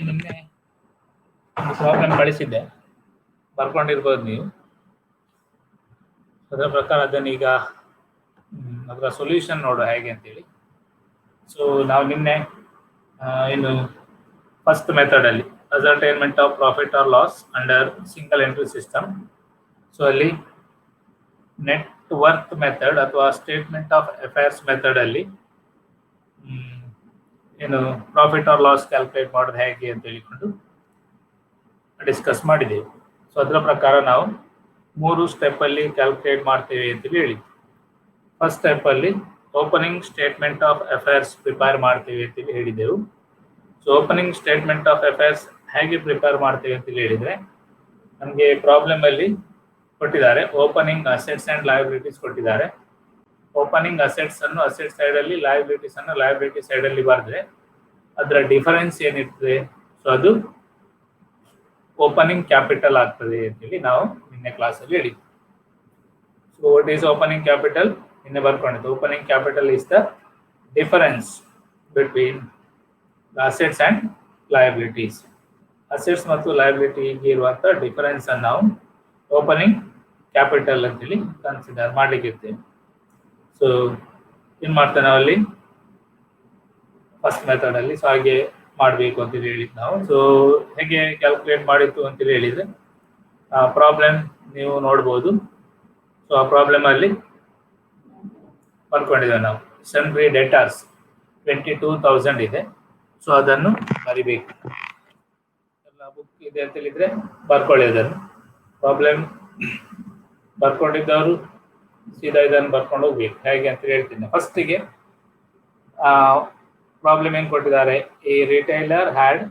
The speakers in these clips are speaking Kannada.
ನಿನ್ನೆ ಒಂದು ಪ್ರಾಬ್ಲಮ್ ಕಳಿಸಿದ್ದೆ, ಬರ್ಕೊಂಡಿರ್ಬೋದು ನೀವು. ಅದರ ಪ್ರಕಾರ ಅದನ್ನೀಗ ಅದರ ಸೊಲ್ಯೂಷನ್ ನೋಡುವ ಹೇಗೆ ಅಂತೇಳಿ. ಸೊ ನಾವು ನಿನ್ನೆ ಇನ್ನು ಫಸ್ಟ್ ಮೆಥಡಲ್ಲಿ ascertainment of profit or loss under single entry system, so ಅಲ್ಲಿ ನೆಟ್ ವರ್ತ್ ಮೆಥಡ್ ಅಥವಾ ಸ್ಟೇಟ್ಮೆಂಟ್ ಆಫ್ ಅಫೇರ್ಸ್ ಮೆಥಡಲ್ಲಿ ಏನು ಪ್ರಾಫಿಟ್ ಆರ್ ಲಾಸ್ ಕ್ಯಾಲ್ಕುಲೇಟ್ ಮಾಡೋದು ಹೇಗೆ ಅಂತ ಹೇಳಿಕೊಂಡು ಡಿಸ್ಕಸ್ ಮಾಡಿದ್ದೇವೆ. ಸೊ ಅದರ ಪ್ರಕಾರ ನಾವು 3 ಸ್ಟೆಪ್ಪಲ್ಲಿ ಕ್ಯಾಲ್ಕುಲೇಟ್ ಮಾಡ್ತೇವೆ ಅಂತೇಳಿ ಹೇಳಿದ್ವಿ. ಫಸ್ಟ್ ಸ್ಟೆಪ್ಪಲ್ಲಿ opening statement of affairs prepare ಮಾಡ್ತೇವೆ ಅಂತೇಳಿ ಹೇಳಿದೆವು. So opening statement of affairs ಹೇಗೆ ಪ್ರಿಪೇರ್ ಮಾಡ್ತೇವೆ ಅಂತೇಳಿ ಹೇಳಿದರೆ, ನಮಗೆ ಪ್ರಾಬ್ಲಮಲ್ಲಿ ಕೊಟ್ಟಿದ್ದಾರೆ ಓಪನಿಂಗ್ ಅಸೆಟ್ಸ್ ಆ್ಯಂಡ್ ಲಯಬಿಲಿಟೀಸ್ ಕೊಟ್ಟಿದ್ದಾರೆ. ಓಪನಿಂಗ್ ಅಸೆಟ್ಸ್ ಅನ್ನು ಅಸೆಟ್ ಸೈಡಲ್ಲಿ, ಲಯಬಿಲಿಟೀಸ್ ಅನ್ನು ಲಯಬಿಲಿಟಿ ಸೈಡಲ್ಲಿ ಬರೆದ್ರೆ ಅದರ ಡಿಫರೆನ್ಸ್ ಏನಿರ್ತದೆ, ಸೊ ಅದು ಓಪನಿಂಗ್ ಕ್ಯಾಪಿಟಲ್ ಆಗ್ತದೆ ಅಂತೇಳಿ ನಾವು ನಿನ್ನೆ ಕ್ಲಾಸಲ್ಲಿ ಹೇಳಿದ್ವಿ. So what is opening capital ನಿನ್ನೆ ಬರ್ಕೊಂಡಿದ್ದು. Opening capital is the difference between the assets and liabilities. Assets ಮತ್ತು ಲಯಬಿಲಿಟಿಗೆ ಇರುವಂಥ ಡಿಫರೆನ್ಸ್ ಅನ್ನು ನಾವು ಓಪನಿಂಗ್ ಕ್ಯಾಪಿಟಲ್ ಅಂತೇಳಿ ಕನ್ಸಿಡರ್ ಮಾಡ್ಲಿಕ್ಕೆ ಇರ್ತೇವೆ. ಸೊ ಏನು ಮಾಡ್ತೇವೆ ನಾವಲ್ಲಿ ಫಸ್ಟ್ ಮೆಥಡಲ್ಲಿ. ಸೊ ಹಾಗೆ ಮಾಡಬೇಕು ಅಂತೇಳಿ ಹೇಳಿದ್ದು ನಾವು. ಸೊ ಹೇಗೆ ಕ್ಯಾಲ್ಕುಲೇಟ್ ಮಾಡಿತ್ತು ಅಂತೇಳಿ ಹೇಳಿದರೆ, ಪ್ರಾಬ್ಲಮ್ ನೀವು ನೋಡ್ಬೋದು. ಸೊ ಆ ಪ್ರಾಬ್ಲಮಲ್ಲಿ ಬರ್ಕೊಂಡಿದ್ದೇವೆ ನಾವು. ಸನ್ರಿ ಡೆಟಾರ್ಸ್ 22,000 ಇದೆ. ಸೊ ಅದನ್ನು ಬರಿಬೇಕು. ಎಲ್ಲ ಬುಕ್ ಇದೆ ಅಂತ ಹೇಳಿದರೆ ಬರ್ಕೊಳ್ಳಿ ಅದನ್ನು. ಪ್ರಾಬ್ಲಮ್ ಬರ್ಕೊಂಡಿದ್ದವರು ಸೀದಾ ಇದನ್ನು ಬರ್ಕೊಂಡು ಹೋಗ್ಬೇಕು. ಹೇಗೆ ಅಂತ ಹೇಳ್ತೀನಿ. ಫಸ್ಟಿಗೆ ಪ್ರಾಬ್ಲಮ್ ಏನು ಕೊಟ್ಟಿದ್ದಾರೆ, a retailer had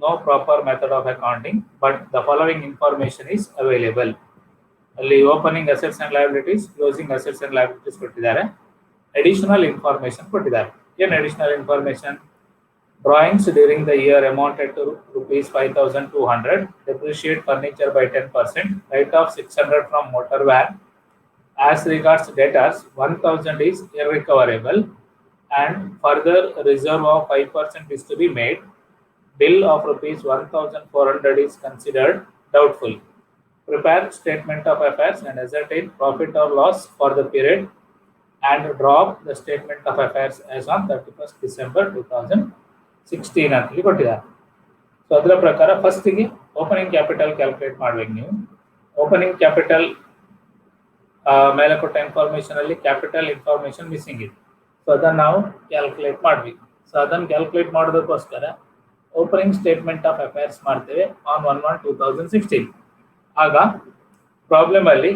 no proper method of accounting but the following information is available. ಅಲ್ಲಿ opening assets and liabilities, closing assets and liabilities ಕೊಟ್ಟಿದ್ದಾರೆ. ಅಡಿಷನಲ್ ಇನ್ಫಾರ್ಮೇಶನ್ ಕೊಟ್ಟಿದ್ದಾರೆ. ಏನು additional information? Drawings during the year amounted to rupees 5,200, depreciate furniture by 10%, write off 600 from motor van. As regards debtors, 1,000 is irrecoverable and further reserve of 5% is to be made. Bill of rupees 1,400 is considered doubtful. Prepare statement of affairs and ascertain profit or loss for the period and drop the statement of affairs as on 31st December 2016 ಅಂತೇಳಿ ಕೊಟ್ಟಿದ್ದಾರೆ. ಸೊ ಅದರ ಪ್ರಕಾರ ಫಸ್ಟಿಗೆ ಓಪನಿಂಗ್ ಕ್ಯಾಪಿಟಲ್ ಕ್ಯಾಲ್ಕುಲೇಟ್ ಮಾಡಬೇಕು ನೀವು. ಓಪನಿಂಗ್ ಕ್ಯಾಪಿಟಲ್ ಮೇಲೆ ಕೊಟ್ಟ ಇನ್ಫಾರ್ಮೇಷನ್ ಅಲ್ಲಿ ಕ್ಯಾಪಿಟಲ್ ಇನ್ಫಾರ್ಮೇಷನ್ ಮಿಸ್ಸಿಂಗ್ ಇದೆ. ಸೊ ಅದನ್ನು ನಾವು ಕ್ಯಾಲ್ಕುಲೇಟ್ ಮಾಡಬೇಕು. ಸೊ ಅದನ್ನು ಕ್ಯಾಲ್ಕುಲೇಟ್ ಮಾಡೋದಕ್ಕೋಸ್ಕರ ಓಪನಿಂಗ್ ಸ್ಟೇಟ್ಮೆಂಟ್ ಆಫ್ ಅಫೇರ್ಸ್ ಮಾಡ್ತೇವೆ ಆನ್ 1/1/2016. ಆಗ ಪ್ರಾಬ್ಲಮಲ್ಲಿ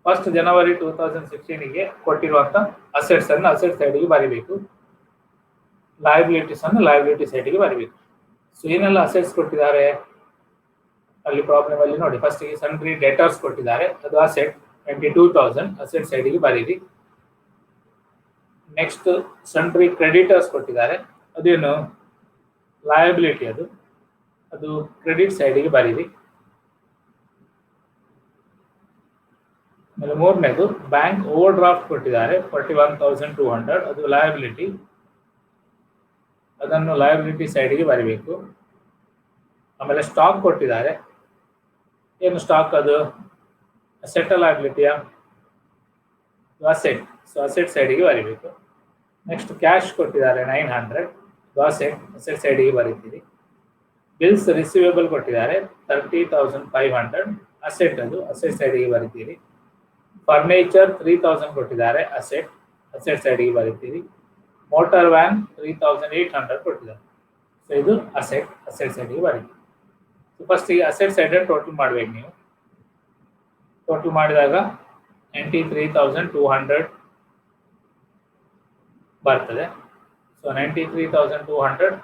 1st ಜನವರಿ 2016ಗೆ ಕೊಟ್ಟಿರುವಂಥ ಅಸೆಟ್ಸ್ ಅನ್ನು ಅಸೆಟ್ ಸೈಡಿಗೆ ಬರೀಬೇಕು, ಲಯಬಿಲಿಟೀಸ್ ಅನ್ನು ಲಯಬಿಲಿಟಿ ಸೈಡಿಗೆ ಬರೀಬೇಕು. ಸೊ ಏನೆಲ್ಲ ಅಸೆಟ್ಸ್ ಕೊಟ್ಟಿದ್ದಾರೆ ಅಲ್ಲಿ ಪ್ರಾಬ್ಲಮಲ್ಲಿ ನೋಡಿ. ಫಸ್ಟಿಗೆ ಸನ್ರಿ ಡೆಟರ್ಸ್ ಕೊಟ್ಟಿದ್ದಾರೆ, ಅದು ಅಸೆಟ್ 22,000 ಅಸೆಟ್ ಸೈಡಿಗೆ ಬರೀರಿ. ನೆಕ್ಸ್ಟ್ ಸನ್ರಿ ಕ್ರೆಡಿಟರ್ಸ್ ಕೊಟ್ಟಿದ್ದಾರೆ, ಅದೇನು ಲಯಬಿಲಿಟಿ, ಅದು ಕ್ರೆಡಿಟ್ ಸೈಡಿಗೆ ಬರೀರಿ. ಆಮೇಲೆ ಮೂರನೇದು ಬ್ಯಾಂಕ್ ಓವರ್ ಡ್ರಾಫ್ಟ್ ಕೊಟ್ಟಿದ್ದಾರೆ 41,200, ಅದು ಲಯಬಿಲಿಟಿ, ಅದನ್ನು ಲಯಬಿಲಿಟಿ ಸೈಡಿಗೆ ಬರೀಬೇಕು. ಆಮೇಲೆ ಸ್ಟಾಕ್ ಕೊಟ್ಟಿದ್ದಾರೆ, ಏನು ಸ್ಟಾಕ್, ಅದು ಅಸೆಟ್ ಲಯಬಿಲಿಟಿಯಾ? ಅಸೆಟ್. ಸೊ ಅಸೆಟ್ ಸೈಡಿಗೆ ಬರೀಬೇಕು. ನೆಕ್ಸ್ಟ್ ಕ್ಯಾಶ್ ಕೊಟ್ಟಿದ್ದಾರೆ 900, ಅಸೆಟ್ ಸೈಡಿಗೆ ಬರೀತೀರಿ. ಬಿಲ್ಸ್ ರಿಸೀವೇಬಲ್ ಕೊಟ್ಟಿದ್ದಾರೆ 30,500, ಅಸೆಟ್, ಅದು ಅಸೆಟ್ ಸೈಡಿಗೆ ಬರೀತೀರಿ. ಫರ್ನಿಚರ್ 3,000 ಕೊಟ್ಟಿದ್ದಾರೆ, ಅಸೆಟ್ ಸೈಡಿಗೆ ಬರೀತೀರಿ. ಮೋಟಾರ್ ವ್ಯಾನ್ 3,800 ಕೊಟ್ಟಿದ್ದಾರೆ. ಸೊ ಇದು ಅಸೆಟ್ ಸೈಡಿಗೆ ಬರೀತೀರಿ. ಸೊ ಫಸ್ಟಿಗೆ ಅಸೆಟ್ ಸೈಡ್ ಟೋಟಲ್ ಮಾಡಬೇಕು ನೀವು. ಟೋಟಲ್ ಮಾಡಿದಾಗ 93,200 ಬರ್ತದೆ. ಸೊ 93,200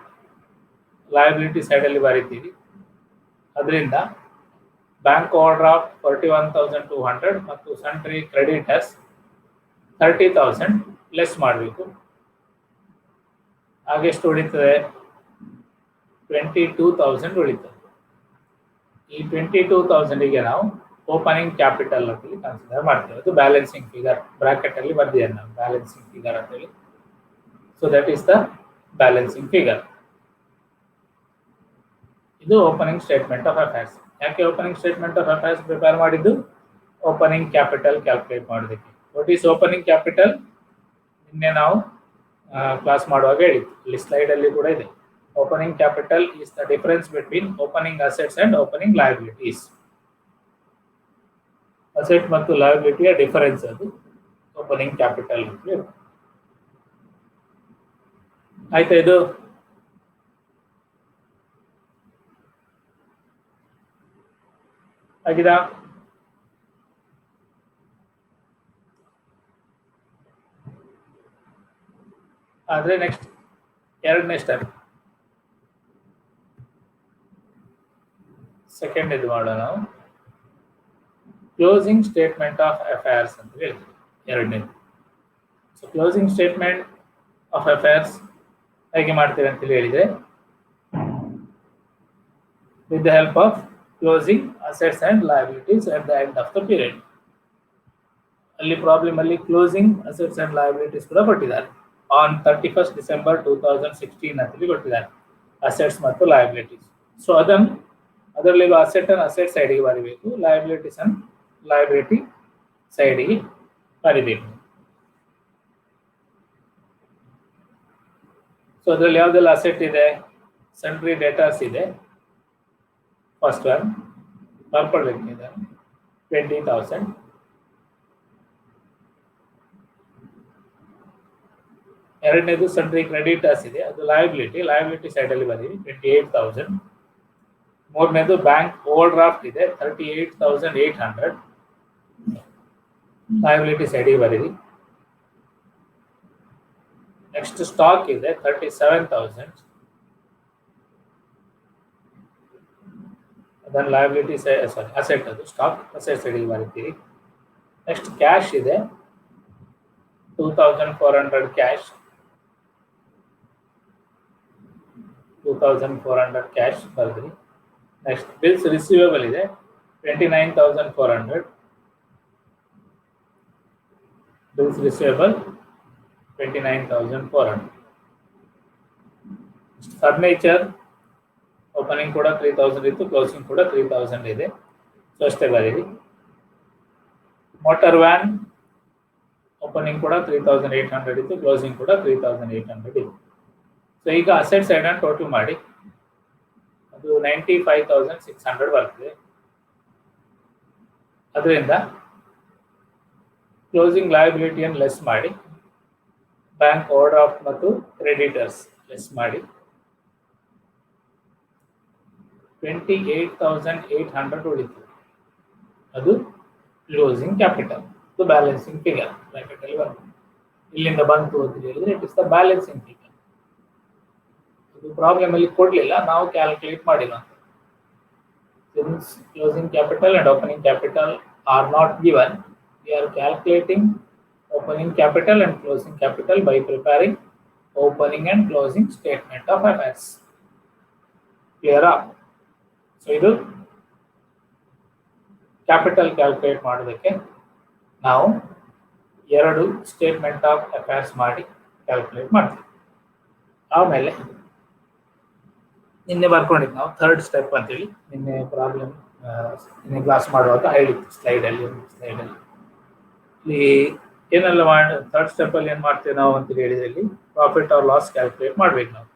ಲಯಬಿಲಿಟಿ ಸೈಡಲ್ಲಿ ಬರೀತೀವಿ. ಅದರಿಂದ ಬ್ಯಾಂಕ್ ಓವರ್ ಡ್ರಾಫ್ಟ್ 41,200 ಮತ್ತು ಸನ್ರಿ ಕ್ರೆಡಿಟರ್ಸ್ 30,000 ಲೆಸ್ ಮಾಡಬೇಕು. ಹಾಗೆಷ್ಟು ಉಳಿತದೆ? 22,000 ಉಳಿತದೆ. ಈ 22,000ಗೆ ನಾವು ಓಪನಿಂಗ್ ಕ್ಯಾಪಿಟಲ್ ಅಂತೇಳಿ ಕನ್ಸಿಡರ್ ಮಾಡ್ತೇವೆ. ಅದು ಬ್ಯಾಲೆನ್ಸಿಂಗ್ ಫಿಗರ್ ಬ್ರಾಕೆಟ್ ಅಲ್ಲಿ ಬರ್ದಿದ್ದೇನೆ ನಾವು, ಬ್ಯಾಲೆನ್ಸಿಂಗ್ ಫಿಗರ್ ಅಂತೇಳಿ. So that is the balancing figure. ಇದು ಓಪನಿಂಗ್ ಸ್ಟೇಟ್ಮೆಂಟ್ ಆಫ್ ಅಫೇರ್ಸ್. ಯಾಕೆ opening statement of affairs prepare ಮಾಡಿದ್ದು? ಓಪನಿಂಗ್ ಕ್ಯಾಪಿಟಲ್ ಕ್ಯಾಲ್ಕುಲೇಟ್ ಮಾಡೋದಕ್ಕೆ. What is opening capital? ನಿನ್ನೆ ನಾವು ಕ್ಲಾಸ್ ಮಾಡುವಾಗ ಹೇಳಿದ್ದು, ಇಲ್ಲಿ ಸ್ಲೈಡಲ್ಲಿ ಕೂಡ ಇದೆ. Opening capital is the difference between opening assets and opening liabilities. Asset ಮತ್ತು ಲಯಬಿಲಿಟಿಯ ಡಿಫರೆನ್ಸ್ ಅದು ಓಪನಿಂಗ್ ಕ್ಯಾಪಿಟಲ್. ಆಯ್ತಾ? ಇದು ಆಗಿದಾ? ಆದ್ರೆ ನೆಕ್ಸ್ಟ್ ಎರಡನೇ ಸ್ಟೆಪ್, ಸೆಕೆಂಡ್ ಇದು ಮಾಡೋಣ ನಾವು. ಕ್ಲೋಸಿಂಗ್ ಸ್ಟೇಟ್ಮೆಂಟ್ ಆಫ್ ಅಫೇರ್ಸ್ ಅಂತ ಹೇಳ್ತೀವಿ, ಎರಡನೇದು. So closing statement of affairs ಹೇಗೆ ಮಾಡ್ತೀವಿ ಅಂತ ಹೇಳಿದ್ರೆ, with the help of closing assets and liabilities at the end of the period. ಅಲ್ಲಿ ಪ್ರಾಬ್ಲಮ್ ಅಲ್ಲಿ ಕ್ಲೋಸಿಂಗ್ ಅಸೆಟ್ಸ್ ಅಂಡ್ ಲಯಬಿಲಿಟೀಸ್ ಕೂಡ ಕೊಟ್ಟಿದ್ದಾರೆ. ಆನ್ 31st December 2016 ಅಂತೇಳಿ ಕೊಟ್ಟಿದ್ದಾರೆ ಅಸೆಟ್ಸ್ ಮತ್ತು ಲಯಬಿಲಿಟೀಸ್. ಸೊ ಅದರಲ್ಲಿ ಅಸೆಟ್ ಅನ್ನು ಅಸೆಟ್ ಸೈಡಿಗೆ ಬರೀಬೇಕು, ಲಯಬಿಲಿಟೀಸ್ ಅನ್ನು ಲಯಬಿಲಿಟಿ ಸೈಡಿಗೆ ಬರೀಬೇಕು. ಸೊ ಅದರಲ್ಲಿ ಯಾವುದೆಲ್ಲ ಅಸೆಟ್ ಇದೆ? ಸನ್ಟ್ರಿ ಡೇಟಾಸ್ ಇದೆ, ಫಸ್ಟ್ ಒನ್ ಬರ್ಕೊಳ್ಳಿದೆ 20,000. ಎರಡನೇದು ಸನ್ಟ್ರಿ ಕ್ರೆಡಿಟರ್ಸ್ ಇದೆ, ಅದು ಲಯಬಿಲಿಟಿ ಸೈಡ್ ಅಲ್ಲಿ ಬರೀರಿ 28,000. ಮೂರನೇದು ಬ್ಯಾಂಕ್ ಓವರ್ ಡ್ರಾಫ್ಟ್ ಇದೆ 38,800, ಲಯಬಿಲಿಟಿ ಸೈಡಿಗೆ ಬರೀರಿ. ನೆಕ್ಸ್ಟ್ ಸ್ಟಾಕ್ ಇದೆ 37,000, ಅದನ್ನು ಲಯಬಿಲಿಟಿ ಅಸೆಟ್, ಅದು ಸ್ಟಾಕ್ ಅಸೆಟ್ ಸೈಡಿಗೆ ಬರೀತೀರಿ. ನೆಕ್ಸ್ಟ್ ಕ್ಯಾಶ್ ಇದೆ 2,400 ಕ್ಯಾಶ್, 2,400 ಕ್ಯಾಶ್ ಬರೆದ್ರಿ. ನೆಕ್ಸ್ಟ್ ಬಿಲ್ಸ್ ರಿಸೀವೇಬಲ್ ಇದೆ 29,400, ಬಿಲ್ಸ್ ರಿಸೀವೇಬಲ್ 29,400. ಫರ್ನಿಚರ್ ಓಪನಿಂಗ್ ಕೂಡ 3,000 ಇತ್ತು, ಕ್ಲೋಸಿಂಗ್ ಕೂಡ 3,000 ಇದೆ. ಸೊ ಅಷ್ಟೇ ಬರೀರಿ. ಮೋಟಾರ್ ವ್ಯಾನ್ ಓಪನಿಂಗ್ ಕೂಡ 3,800 ಇತ್ತು, ಕ್ಲೋಸಿಂಗ್ ಕೂಡ 3,800 ಇತ್ತು. ಸೊ ಈಗ ಅಸೆಟ್ ಸೈಡ್ ಅನ್ನು ಟೋಟಲ್ ಮಾಡಿ, ಅದು 95,600 ಬರ್ತದೆ. ಅದರಿಂದ ಕ್ಲೋಸಿಂಗ್ ಲಯಬಿಲಿಟಿಯನ್ನು ಲೆಸ್ ಮಾಡಿ, ಬ್ಯಾಂಕ್ ಓವರ್ ಡ್ರಾಫ್ಟ್ ಮತ್ತು ಕ್ರೆಡಿಟರ್ಸ್ ಲೆಸ್ ಮಾಡಿ 28,800 ಉಳಿತು. ಅದು ಕ್ಲೋಸಿಂಗ್ ಕ್ಯಾಪಿಟಲ್, ಇದು ಬ್ಯಾಲೆನ್ಸಿಂಗ್ ಫಿಗರ್ ಬ್ರಾಕೆಟಲ್ಲಿ ಬರ್ತದೆ. ಇಲ್ಲಿಂದ ಬಂತು ಅಂತ ಹೇಳಿದ್ರೆ it is the balancing figure. ಇದು ಪ್ರಾಬ್ಲಮ್ ಅಲ್ಲಿ ಕೊಡಲಿಲ್ಲ, ನಾವು ಕ್ಯಾಲ್ಕುಲೇಟ್ ಮಾಡಿಲ್ಲ. Since closing capital and opening capital are not given, we are calculating opening capital and closing capital by preparing opening and closing statement of affairs. Clear up? So ಇದು ಕ್ಯಾಪಿಟಲ್ ಕ್ಯಾಲ್ಕುಲೇಟ್ ಮಾಡೋದಕ್ಕೆ ನಾವು ಎರಡು ಸ್ಟೇಟ್ಮೆಂಟ್ ಆಫ್ ಅಫೇರ್ಸ್ ಮಾಡಿ ಕ್ಯಾಲ್ಕುಲೇಟ್ ಮಾಡ್ತೀವಿ. ಆಮೇಲೆ ನಿನ್ನೆ ಬರ್ಕೊಂಡಿದ್ದು ನಾವು ಥರ್ಡ್ ಸ್ಟೆಪ್ ಅಂತೇಳಿ, ನಿನ್ನೆ ಪ್ರಾಬ್ಲಮ್ ನಿನ್ನೆ ಕ್ಲಾಸ್ ಮಾಡುವಾಗ ಹೇಳಿತ್ತು ಸ್ಲೈಡಲ್ಲಿ. ಇಲ್ಲಿ ಏನೆಲ್ಲ ಮಾಡಿ ಥರ್ಡ್ ಸ್ಟೆಪ್ಪಲ್ಲಿ ಏನು ಮಾಡ್ತೀವಿ ನಾವು ಅಂತ ಹೇಳಿದ್ರೆ, ಇಲ್ಲಿ ಪ್ರಾಫಿಟ್ ಆರ್ ಲಾಸ್ ಕ್ಯಾಲ್ಕುಲೇಟ್ ಮಾಡ್ಬೇಕು ನಾವು.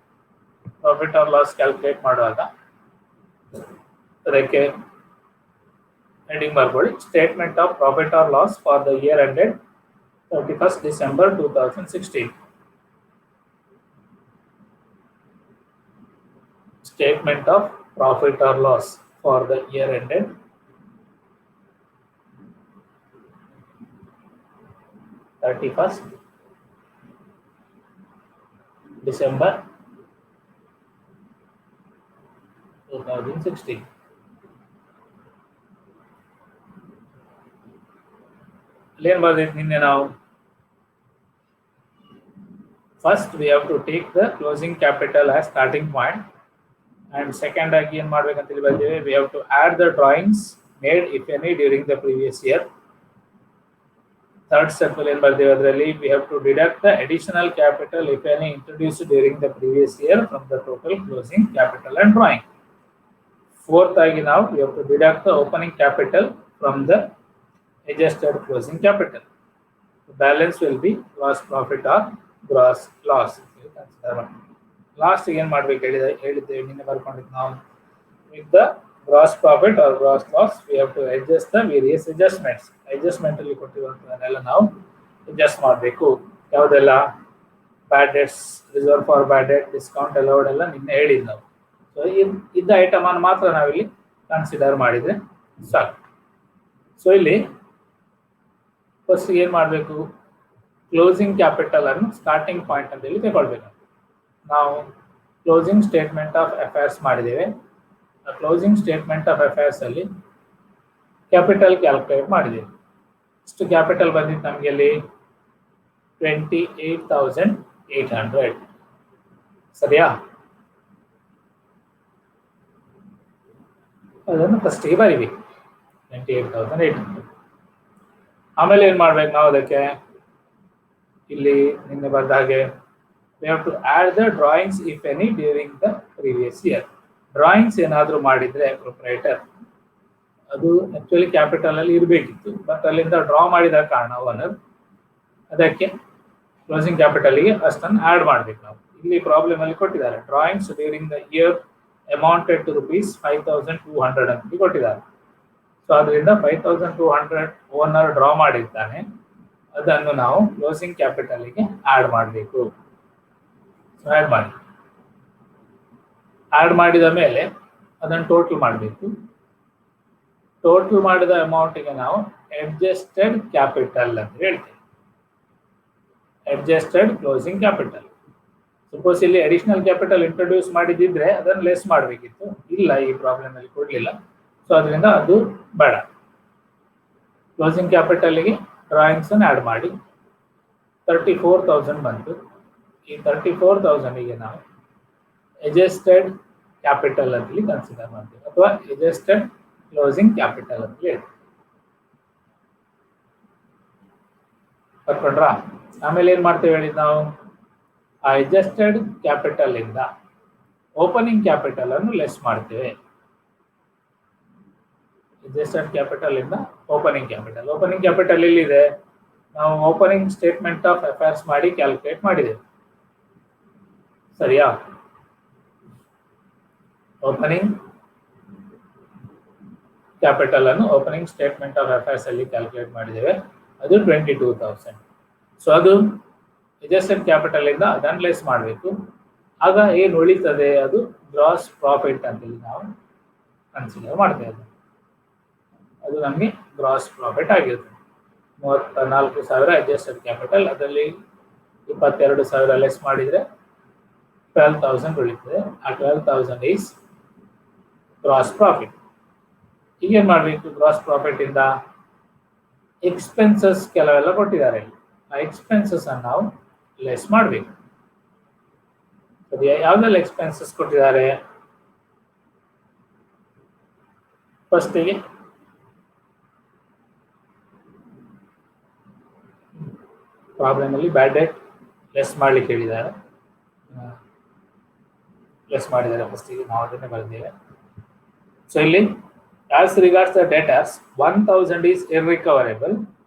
ಪ್ರಾಫಿಟ್ ಆರ್ ಲಾಸ್ ಕ್ಯಾಲ್ಕುಲೇಟ್ ಮಾಡುವಾಗ ಅದಕ್ಕೆ ಹೆಡಿಂಗ್ ಬರ್ಕೊಳ್ಳಿ, statement of profit or loss for the year ended 31st December 2016. Statement of profit or loss for the year ended 31st December 2016. ಏನು ಬರ್ದಿತ್ತು ನಿನ್ನೆ ನಾವು? First we have to take the closing capital as starting point. And second ಆಗಿ ಏನು ಮಾಡ್ಬೇಕಂತ ಹೇಳಿ ಬರ್ತೀವಿ, we have to add the drawings made if any during the previous year. Third step ಅಲ್ಲಿ ಏನು ಬರ್ತೀವಿ, ಅದರಲ್ಲಿ we have to deduct the additional capital if any introduced during the previous year from the total closing capital and drawing. Fourth ಆಗಿ ನಾವು we have to deduct the opening capital from the adjusted closing capital. The balance will be gross profit or gross loss. Last ಏನು ಮಾಡ್ಬೇಕು ಹೇಳಿದ್ದೇವೆ ನಿನ್ನೆ ಬರ್ಕೊಂಡಿದ್ದು ನಾವು. With the gross profit or gross loss, we have to adjust the various adjustments. Adjustment ಅಲ್ಲಿ ಕೊಟ್ಟಿರುವಂತದನ್ನೆಲ್ಲ ನಾವು adjust ಮಾಡಬೇಕು. ಯಾವುದೆಲ್ಲ ಬ್ಯಾಡ್ debts, reserve for bad debt, discount allowed ಎಲ್ಲ ನಿನ್ನೆ ಹೇಳಿದ್ದು ನಾವು. ಸೊ ಇದ್ದ ಐಟಮ್ ಅನ್ನು ಮಾತ್ರ ನಾವಿಲ್ಲಿ ಕನ್ಸಿಡರ್ ಮಾಡಿದ್ರೆ ಸಾಕು. ಸೊ ಇಲ್ಲಿ ಫಸ್ಟ್ ಏನು ಮಾಡಬೇಕು, ಕ್ಲೋಸಿಂಗ್ ಕ್ಯಾಪಿಟಲ್ ಅನ್ನು ಸ್ಟಾರ್ಟಿಂಗ್ ಪಾಯಿಂಟ್ ಅಂತ ಹೇಳಿ ತಗೊಳ್ಬೇಕು. ನಾವು ಕ್ಲೋಸಿಂಗ್ ಸ್ಟೇಟ್ಮೆಂಟ್ ಆಫ್ ಅಫೇರ್ಸ್ ಮಾಡಿದ್ದೇವೆ. ಕ್ಲೋಸಿಂಗ್ ಸ್ಟೇಟ್ಮೆಂಟ್ ಆಫ್ ಅಫೇರ್ಸ್ ಅಲ್ಲಿ ಕ್ಯಾಪಿಟಲ್ ಕ್ಯಾಲ್ಕುಲೇಟ್ ಮಾಡಿದ್ದೇವೆ. ಇಷ್ಟು ಕ್ಯಾಪಿಟಲ್ ಬಂದಿದ್ದು ನಮಗೆ ಅಲ್ಲಿ 28,800. ಸರಿಯಾ? ಅದನ್ನು ಫಸ್ಟಿಗೆ ಬರಿಬೇಕು 28,800. ಆಮೇಲೆ ಏನು ಮಾಡ್ಬೇಕು ನಾವು ಅದಕ್ಕೆ, ಇಲ್ಲಿ ನಿನ್ನೆ ಬರೆದ ಹಾಗೆ we have to add the drawings if any during the previous year. Drawings ಏನಾದರೂ ಮಾಡಿದ್ರೆ ಪ್ರೊಪ್ರೈಟರ್ ಅದು ಆಕ್ಚುಲಿ ಕ್ಯಾಪಿಟಲ್ ಅಲ್ಲಿ ಇರಬೇಕಿತ್ತು, ಬಟ್ ಅಲ್ಲಿಂದ ಡ್ರಾ ಮಾಡಿದ ಕಾರಣ ಓನರ್ ಅದಕ್ಕೆ ಕ್ಲೋಸಿಂಗ್ ಕ್ಯಾಪಿಟಲ್ಗೆ ಅಷ್ಟನ್ನು ಆ್ಯಡ್ ಮಾಡಬೇಕು ನಾವು. ಇಲ್ಲಿ ಪ್ರಾಬ್ಲಮ್ ಅಲ್ಲಿ ಕೊಟ್ಟಿದ್ದಾರೆ drawings during the year amounted to ₹5,200 ಅಂತ ಕೊಟ್ಟಿದ್ದಾರೆ. ಸೊ ಅದರಿಂದ 5,200 ಓನರ್ ಡ್ರಾ ಮಾಡಿರ್ತಾನೆ, ಅದನ್ನು ನಾವು ಕ್ಲೋಸಿಂಗ್ ಕ್ಯಾಪಿಟಲ್ಗೆ ಆ್ಯಡ್ ಮಾಡಬೇಕು. ಆ್ಯಡ್ ಮಾಡಿದ ಮೇಲೆ ಅದನ್ನು ಟೋಟಲ್ ಮಾಡಬೇಕು. ಟೋಟಲ್ ಮಾಡಿದ ಅಮೌಂಟಿಗೆ ನಾವು ಅಡ್ಜಸ್ಟೆಡ್ ಕ್ಯಾಪಿಟಲ್ ಅಂತ ಹೇಳ್ತೇವೆ. Adjusted closing capital. ಸಪೋಸ್ ಇಲ್ಲಿ ಅಡಿಷನಲ್ ಕ್ಯಾಪಿಟಲ್ ಇಂಟ್ರೊಡ್ಯೂಸ್ ಮಾಡಿದಿದ್ರೆ ಅದನ್ನು ಲೆಸ್ ಮಾಡಬೇಕಿತ್ತು, ಇಲ್ಲ ಈ ಪ್ರಾಬ್ಲಮ್ ಅಲ್ಲಿ ಕೊಡಲಿಲ್ಲ. ಸೊ ಅದರಿಂದ ಅದು ಬೇಡ. ಕ್ಲೋಸಿಂಗ್ ಕ್ಯಾಪಿಟಲ್ಗೆ ಡ್ರಾಯಿಂಗ್ಸ್ ಅನ್ನು ಆ್ಯಡ್ ಮಾಡಿ 34,000 ಬಂತು. ಈ 34,000ಗೆ ನಾವು ಅಡ್ಜಸ್ಟೆಡ್ ಕ್ಯಾಪಿಟಲ್ ಅಂತೇಳಿ ಕನ್ಸಿಡರ್ ಮಾಡ್ತೀವಿ, ಅಥವಾ ಅಡ್ಜಸ್ಟೆಡ್ ಕ್ಲೋಸಿಂಗ್ ಕ್ಯಾಪಿಟಲ್ ಅಂತ ಹೇಳಿ ಬರ್ಕೊಂಡ್ರಾ. ಆಮೇಲೆ ಏನ್ ಮಾಡ್ತೇವೆ ಹೇಳಿ, ನಾವು ಆ ಅಡ್ಜಸ್ಟೆಡ್ ಕ್ಯಾಪಿಟಲ್ ಇಂದ ಓಪನಿಂಗ್ ಕ್ಯಾಪಿಟಲ್ ಅನ್ನು ಲೆಸ್ ಮಾಡ್ತೇವೆ. ಅಡ್ಜಸ್ಟೆಡ್ ಕ್ಯಾಪಿಟಲ್ ಇಂದ ಓಪನಿಂಗ್ ಕ್ಯಾಪಿಟಲ್. ಓಪನಿಂಗ್ ಕ್ಯಾಪಿಟಲ್ ಎಲ್ಲಿದೆ, ನಾವು ಓಪನಿಂಗ್ ಸ್ಟೇಟ್ಮೆಂಟ್ ಆಫ್ ಅಫೇರ್ಸ್ ಮಾಡಿ ಕ್ಯಾಲ್ಕುಲೇಟ್ ಮಾಡಿದ್ದೇವೆ. ಸರಿಯಾ? ಓಪನಿಂಗ್ ಕ್ಯಾಪಿಟಲ್ ಅನ್ನು ಓಪನಿಂಗ್ ಸ್ಟೇಟ್ಮೆಂಟ್ ಆಫ್ ಅಫೇರ್ಸ್ ಅಲ್ಲಿ ಕ್ಯಾಲ್ಕುಲೇಟ್ ಮಾಡಿದ್ದೇವೆ. ಅದು 22,000. ಸೊ ಅದು ಅಡ್ಜಸ್ಟೆಡ್ ಕ್ಯಾಪಿಟಲ್ ಇಂದ ಅದನ್ನು ಲೆಸ್ ಮಾಡಬೇಕು. ಆಗ ಏನು ಉಳಿತದೆ ಅದು ಗ್ರಾಸ್ ಪ್ರಾಫಿಟ್ ಅಂತೇಳಿ ನಾವು ಕನ್ಸಿಡರ್ ಮಾಡ್ತೇವೆ. ಅದು ನಮಗೆ ಗ್ರಾಸ್ ಪ್ರಾಫಿಟ್ ಆಗಿರುತ್ತೆ. 34,000 ಅಡ್ಜಸ್ಟೆಡ್ ಕ್ಯಾಪಿಟಲ್, ಅದರಲ್ಲಿ 22,000 ಲೆಸ್ ಮಾಡಿದರೆ 12,000 ಉಳಿತದೆ. ಆ 12,000 ಈಸ್ ಗ್ರಾಸ್ ಪ್ರಾಫಿಟ್. ಈಗೇನು ಮಾಡಬೇಕು, ಗ್ರಾಸ್ ಪ್ರಾಫಿಟ್ ಇಂದ ಎಕ್ಸ್ಪೆನ್ಸಸ್ ಕೆಲವೆಲ್ಲ ಕೊಟ್ಟಿದ್ದಾರೆ. ಆ ಎಕ್ಸ್ಪೆನ್ಸಸ್ ಅನ್ನು ನಾವು ಲೆಸ್ ಮಾಡಬೇಕು. ಯಾವ್ದೆಲ್ಲ ಎಕ್ಸ್ಪೆನ್ಸಸ್ ಕೊಟ್ಟಿದ್ದಾರೆ, ಫಸ್ಟಿಗೆ ಪ್ರಾಬ್ಲಮ್ ಅಲ್ಲಿ ಬ್ಯಾಡ್ ಡೆಟ್ ಲೆಸ್ ಮಾಡ್ಲಿಕ್ಕೆ ಹೇಳಿದ್ದಾರೆ, ಲೆಸ್ ಮಾಡಿದ್ದಾರೆ. ಫಸ್ಟಿಗೆ ನಾವು ಅದನ್ನೇ ಬರೆದಿದ್ದೇವೆ. ಸೊ ಇಲ್ಲಿ as regards the debtors, 1,000 is irrecoverable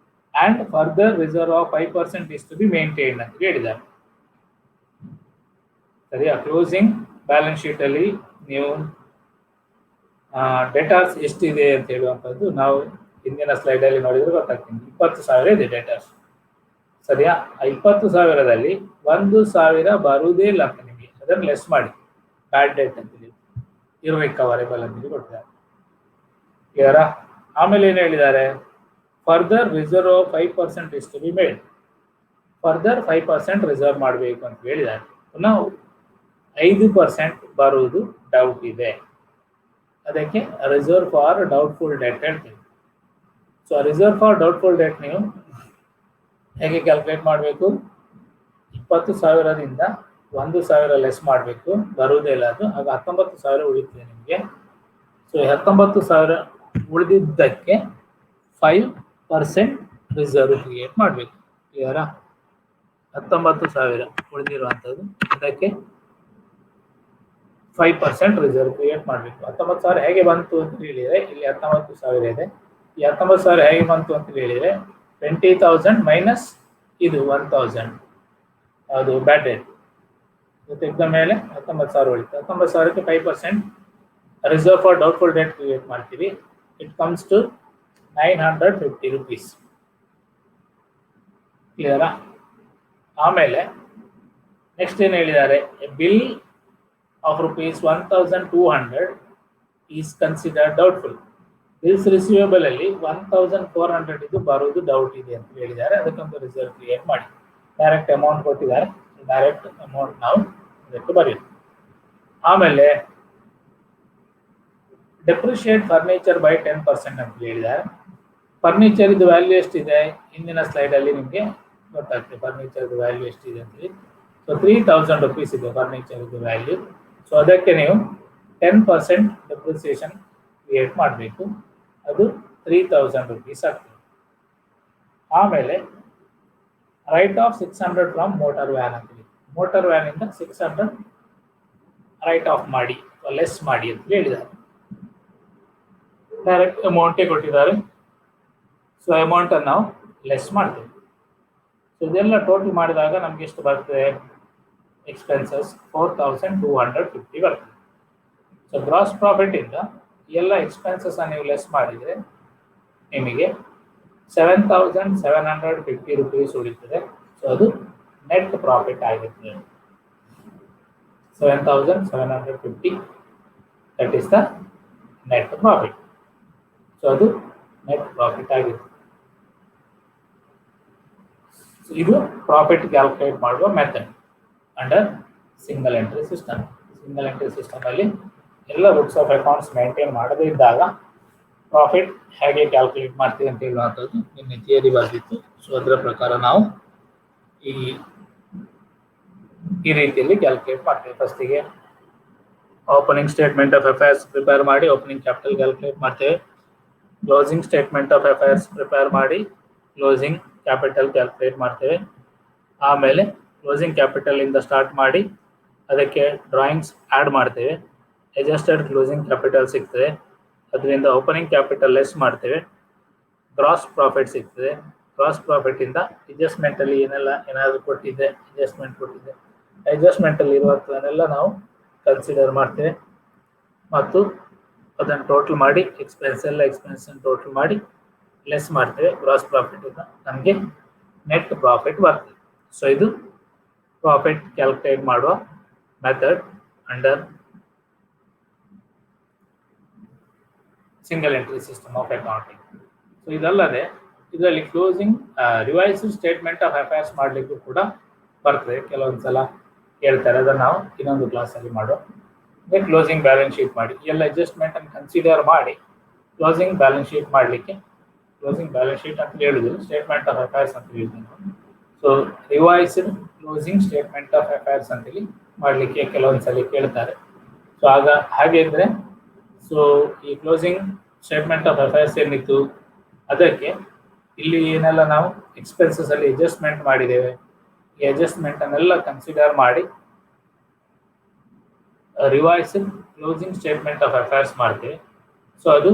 and further reserve of 5% is to be maintained ಅಂತ ಹೇಳಿದ್ದಾರೆ. ಸರಿಯಾ? ಕ್ಲೋಸಿಂಗ್ ಬ್ಯಾಲೆನ್ಸ್ ಶೀಟ್ ಅಲ್ಲಿ ನೀವು ಡೆಟಾರ್ಸ್ ಎಷ್ಟಿದೆ ಅಂತ ಹೇಳುವಂಥದ್ದು ನಾವು ಹಿಂದಿನ ಸ್ಲೈಡ್ ಅಲ್ಲಿ ನೋಡಿದ್ರೆ ಗೊತ್ತಾಗ್ತದೆ. 20,000 ಇದೆ ಡೆಟಾರ್ಸ್. ಸರಿಯಾ? ಆ 20,000ದಲ್ಲಿ 1,000 ಬರುವುದೇ ಇಲ್ಲ ಅಂತ ನಿಮಗೆ, ಅದನ್ನು ಲೆಸ್ ಮಾಡಿ. ಬ್ಯಾಡ್ ಡೆಟ್ ಅಂತೇಳಿ ಇರ್ರಿಕವರೇಬಲ್ ಅಂತೇಳಿ ಕೊಟ್ಟಿದ್ದಾರೆ. ಕ್ಲಿಯರಾ? ಆಮೇಲೆ ಏನು ಹೇಳಿದ್ದಾರೆ, further reserve 5% is to be made. Further 5% reserve ಮಾಡಬೇಕು ಅಂತ ಹೇಳಿದ್ದಾರೆ. ನಾವು 5% ಬರುವುದು ಡೌಟ್ ಇದೆ, ಅದಕ್ಕೆ ರಿಸರ್ವ್ ಫಾರ್ ಡೌಟ್ಫುಲ್ ಡೆಟ್ ಹೇಳ್ತೀವಿ. So reserve for doubtful debt ನೀವು ಹೇಗೆ ಕ್ಯಾಲ್ಕುಲೇಟ್ ಮಾಡಬೇಕು, 20,000ದಿಂದ 1,000 ಲೆಸ್ ಮಾಡಬೇಕು, ಬರುವುದೇ ಇಲ್ಲ ಅದು. ಆಗ 19,000 ಉಳಿತದೆ ನಿಮಗೆ. ಸೊ 19,000 ಉಳಿದಿದ್ದಕ್ಕೆ 5% ರಿಸರ್ವ್ ಕ್ರಿಯೇಟ್ ಮಾಡಬೇಕು. ಕ್ಲಿಯರಾ? 19,000 ಉಳಿದಿರುವಂಥದ್ದು, ಅದಕ್ಕೆ 5% ರಿಸರ್ವ್ ಕ್ರಿಯೇಟ್ ಮಾಡಬೇಕು. 19,000 ಹೇಗೆ ಬಂತು ಅಂತ ಹೇಳಿದರೆ ಇಲ್ಲಿ 19,000 ಇದೆ. ಈ 19,000 ಹೇಗೆ ಬಂತು ಅಂತ ಹೇಳಿದರೆ 20,000 ಮೈನಸ್ ಇದು 1,000 ಅದು ಬ್ಯಾಡ್ ಡೆಟ್ ತೆಗೆದ ಮೇಲೆ 19,000 ಉಳಿತು. 19,000ಕ್ಕೆ 5% reserve for doubtful debt create ಮಾಡ್ತೀವಿ. It comes to 950 rupees. ಕ್ಲಿಯರಾ? ಆಮೇಲೆ ನೆಕ್ಸ್ಟ್ ಏನು ಹೇಳಿದ್ದಾರೆ, bill of ₹1,200 is considered doubtful. Bills receivable ಅಲ್ಲಿ 1,400 ಇದು ಬರೋದು ಡೌಟ್ ಇದೆ ಅಂತ ಹೇಳಿದ್ದಾರೆ. ಅದಕ್ಕೊಂದು ರಿಸರ್ವ್ ಕ್ರಿಯೇಟ್ ಮಾಡಿ. ಡೈರೆಕ್ಟ್ ಅಮೌಂಟ್ ಕೊಟ್ಟಿದ್ದಾರೆ, ಡೈರೆಕ್ಟ್ ಅಮೌಂಟ್ ನಾವು ಅದಕ್ಕೆ ಬರೆಯೋದು. ಆಮೇಲೆ ಡೆಪ್ರಿಷಿಯೇಟ್ ಫರ್ನಿಚರ್ ಬೈ 10% ಅಂತ ಹೇಳಿದ್ದಾರೆ. ಫರ್ನಿಚರ್ ಇದು ವ್ಯಾಲ್ಯೂ ಎಷ್ಟಿದೆ ಹಿಂದಿನ ಸ್ಲೈಡ್ ಅಲ್ಲಿ ನಿಮಗೆ ಗೊತ್ತಾಗ್ತದೆ ಫರ್ನಿಚರ್ ವ್ಯಾಲ್ಯೂ ಎಷ್ಟಿದೆ ಅಂತ ಹೇಳಿ. ಸೊ 3,000 rupees ಇದೆ ಫರ್ನಿಚರ್ ಇದು ವ್ಯಾಲ್ಯೂ. ಸೊ ಅದಕ್ಕೆ ನೀವು 10% ಡೆಪ್ರಿಸಿಯೇಷನ್ ಕ್ರಿಯೇಟ್ ಮಾಡಬೇಕು. ಅದು 3,000 rupees ಆಗ್ತದೆ. ಆಮೇಲೆ right of 600 from motor van ಅಂತೇಳಿ, ಮೋಟಾರ್ ವ್ಯಾನ್ ಇಂದ 600 ರೈಟ್ ಆಫ್ ಮಾಡಿ ಲೆಸ್ ಮಾಡಿ ಅಂತ ಹೇಳಿದ್ದಾರೆ. ಡೈರೆಕ್ಟ್ ಅಮೌಂಟೇ ಕೊಟ್ಟಿದ್ದಾರೆ. ಸೊ ಅಮೌಂಟ್ ಅನ್ನು ನಾವು ಲೆಸ್ ಮಾಡ್ತೇವೆ. ಸೊ ಇದೆಲ್ಲ ಟೋಟಲ್ ಮಾಡಿದಾಗ ನಮ್ಗೆ ಎಷ್ಟು ಬರ್ತದೆ, ಎಕ್ಸ್ಪೆನ್ಸಸ್ 4,250 ಬರ್ತದೆ. ಸೊ ಗ್ರಾಸ್ ಪ್ರಾಫಿಟ್ ಇಂದ ಎಲ್ಲ ಎಕ್ಸ್ಪೆನ್ಸಸ್ ನೀವು ಲೆಸ್ ಮಾಡಿದರೆ ನಿಮಗೆ 7,750 rupees ಉಳಿತದೆ. ಸೊ ಅದು ನೆಟ್ ಪ್ರಾಫಿಟ್ ಆಗಿರ್ತದೆ. 7,750 that is the net profit. So ಅದು ನೆಟ್ ಪ್ರಾಫಿಟ್ ಆಗಿರ್ತದೆ. ಇದು ಪ್ರಾಫಿಟ್ ಕ್ಯಾಲ್ಕುಲೇಟ್ ಮಾಡುವ method under single entry system. Single entry system ಅಲ್ಲಿ ಎಲ್ಲ ಬುಕ್ಸ್ ಆಫ್ ಅಕೌಂಟ್ಸ್ ಮೇಂಟೈನ್ ಮಾಡದೇ ಇದ್ದಾಗ ಪ್ರಾಫಿಟ್ ಹೇಗೆ ಕ್ಯಾಲ್ಕುಲೇಟ್ ಮಾಡ್ತೀವಿ ಅಂತ ಹೇಳುವಂಥದ್ದು ನಿನ್ನೆ ಥಿಯರಿ ಬರ್ತಿತ್ತು. ಸೊ ಅದರ ಪ್ರಕಾರ ನಾವು ಈ ರೀತಿಯಲ್ಲಿ ಕ್ಯಾಲ್ಕುಲೇಟ್ ಮಾಡ್ತೇವೆ. ಫಸ್ಟಿಗೆ opening statement of affairs prepare ಮಾಡಿ ಓಪನಿಂಗ್ ಕ್ಯಾಪಿಟಲ್ ಕ್ಯಾಲ್ಕುಲೇಟ್ ಮಾಡ್ತೇವೆ. Closing statement of affairs prepare ಮಾಡಿ ಕ್ಲೋಸಿಂಗ್ ಕ್ಯಾಪಿಟಲ್ ಕ್ಯಾಲ್ಕುಲೇಟ್ ಮಾಡ್ತೇವೆ. ಆಮೇಲೆ ಕ್ಲೋಸಿಂಗ್ ಕ್ಯಾಪಿಟಲ್ ಇಂದ ಸ್ಟಾರ್ಟ್ ಮಾಡಿ ಅದಕ್ಕೆ ಡ್ರಾಯಿಂಗ್ಸ್ ಆ್ಯಡ್ ಮಾಡ್ತೇವೆ. ಅಡ್ಜಸ್ಟೆಡ್ ಕ್ಲೋಸಿಂಗ್ ಕ್ಯಾಪಿಟಲ್ ಸಿಗ್ತದೆ, ಅದರಿಂದ ಓಪನಿಂಗ್ ಕ್ಯಾಪಿಟಲ್ ಲೆಸ್ ಮಾಡ್ತೇವೆ. ಗ್ರಾಸ್ ಪ್ರಾಫಿಟ್ ಸಿಗ್ತದೆ. ಗ್ರಾಸ್ ಪ್ರಾಫಿಟ್ ಇಂದ ಅಡ್ಜಸ್ಟ್ಮೆಂಟಲ್ಲಿ ಏನಾದರೂ ಕೊಟ್ಟಿದ್ದೆ ಅಡ್ಜಸ್ಟ್ಮೆಂಟಲ್ಲಿ ಇರುವಂಥದ್ದನ್ನೆಲ್ಲ ನಾವು ಕನ್ಸಿಡರ್ ಮಾಡ್ತೇವೆ ಮತ್ತು ಅದನ್ನು ಟೋಟಲ್ ಮಾಡಿ ಎಕ್ಸ್ಪೆನ್ಸ್ ಟೋಟಲ್ ಮಾಡಿ ಲೆಸ್ ಮಾಡ್ತೇವೆ. ಗ್ರಾಸ್ ಪ್ರಾಫಿಟ್ ಇಂದ ನಮಗೆ ನೆಟ್ ಪ್ರಾಫಿಟ್ ಬರ್ತದೆ. ಸೊ ಇದು ಪ್ರಾಫಿಟ್ ಕ್ಯಾಲ್ಕುಲೇಟ್ ಮಾಡುವ method under single entry system of accounting. So ಇದಲ್ಲದೆ ಇದರಲ್ಲಿ closing revised statement of affairs ಮಾಡಲಿಕ್ಕೂ ಕೂಡ ಬರ್ತದೆ. ಕೆಲವೊಂದ್ಸಲ ಹೇಳ್ತಾರೆ, ಅದನ್ನು ನಾವು ಇನ್ನೊಂದು ಕ್ಲಾಸಲ್ಲಿ ಮಾಡುವ. ಕ್ಲೋಸಿಂಗ್ ಬ್ಯಾಲೆನ್ಸ್ ಶೀಟ್ ಮಾಡಿ ಎಲ್ಲ ಅಡ್ಜಸ್ಟ್ಮೆಂಟ್ ಅನ್ನು ಕನ್ಸಿಡರ್ ಮಾಡಿ ಕ್ಲೋಸಿಂಗ್ ಬ್ಯಾಲೆನ್ಸ್ ಶೀಟ್ ಮಾಡಲಿಕ್ಕೆ, ಕ್ಲೋಸಿಂಗ್ ಬ್ಯಾಲೆನ್ಸ್ ಶೀಟ್ ಅಂತ ಹೇಳಿದ್ರು, ಸ್ಟೇಟ್ಮೆಂಟ್ ಆಫ್ ಅಫೇರ್ಸ್ ಅಂತ ಹೇಳಿದ್ವಿ ನಾವು. So revised closing statement of affairs ಅಂತೇಳಿ ಮಾಡಲಿಕ್ಕೆ ಕೆಲವೊಂದ್ಸಲಿ ಕೇಳ್ತಾರೆ. ಸೊ ಹಾಗೆ ಇದ್ರೆ ಸೊ ಈ ಕ್ಲೋಸಿಂಗ್ ಸ್ಟೇಟ್ಮೆಂಟ್ ಆಫ್ ಅಫೇರ್ಸ್ ಏನಿತ್ತು ಅದಕ್ಕೆ ಇಲ್ಲಿ ಏನೆಲ್ಲ ನಾವು ಎಕ್ಸ್ಪೆನ್ಸಸ್ ಅಲ್ಲಿ ಅಡ್ಜಸ್ಟ್ಮೆಂಟ್ ಮಾಡಿದ್ದೇವೆ, ಈ ಅಡ್ಜಸ್ಟ್ಮೆಂಟ್ ಅನ್ನೆಲ್ಲ ಕನ್ಸಿಡರ್ ಮಾಡಿ revised closing statement of affairs ಮಾಡ್ತೇವೆ. ಸೊ ಅದು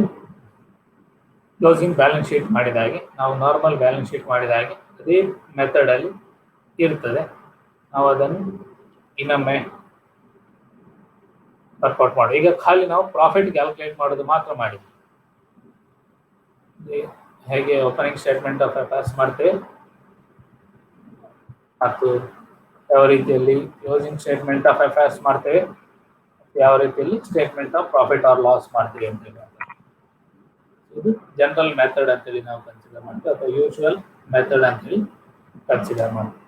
ಕ್ಲೋಸಿಂಗ್ ಬ್ಯಾಲೆನ್ಸ್ ಶೀಟ್ ಮಾಡಿದ ಹಾಗೆ, ನಾವು ನಾರ್ಮಲ್ ಬ್ಯಾಲೆನ್ಸ್ ಶೀಟ್ ಮಾಡಿದ ಹಾಗೆ ಅದೇ ಮೆಥಡಲ್ಲಿ ಇರ್ತದೆ. ನಾವು ಅದನ್ನು ಇನ್ನೊಮ್ಮೆ ವರ್ಕೌಟ್ ಮಾಡಿ. ಈಗ ಖಾಲಿ ನಾವು ಪ್ರಾಫಿಟ್ ಕ್ಯಾಲ್ಕುಲೇಟ್ ಮಾಡೋದು ಮಾತ್ರ ಮಾಡಿದ್ವಿ. ಹೇಗೆ ಓಪನಿಂಗ್ ಸ್ಟೇಟ್ಮೆಂಟ್ ಆಫ್ ಅಫೇರ್ಸ್ ಮಾಡ್ತೇವೆ ಮತ್ತು ಯಾವ ರೀತಿಯಲ್ಲಿ ಕ್ಲೋಸಿಂಗ್ ಸ್ಟೇಟ್ಮೆಂಟ್ ಆಫ್ ಅಫೇರ್ಸ್ ಮಾಡ್ತೇವೆ, ಯಾವ ರೀತಿಯಲ್ಲಿ statement of profit or loss ಮಾಡ್ತೀವಿ ಅಂತ ಹೇಳಿ. ಇದು ಜನರಲ್ ಮೆಥಡ್ ಅಂತೇಳಿ ನಾವು ಕನ್ಸಿಡರ್ ಮಾಡ್ತೀವಿ ಅಥವಾ ಯೂಶುವಲ್ ಮೆಥಡ್ ಅಂತೇಳಿ ಕನ್ಸಿಡರ್ ಮಾಡ್ತೀವಿ.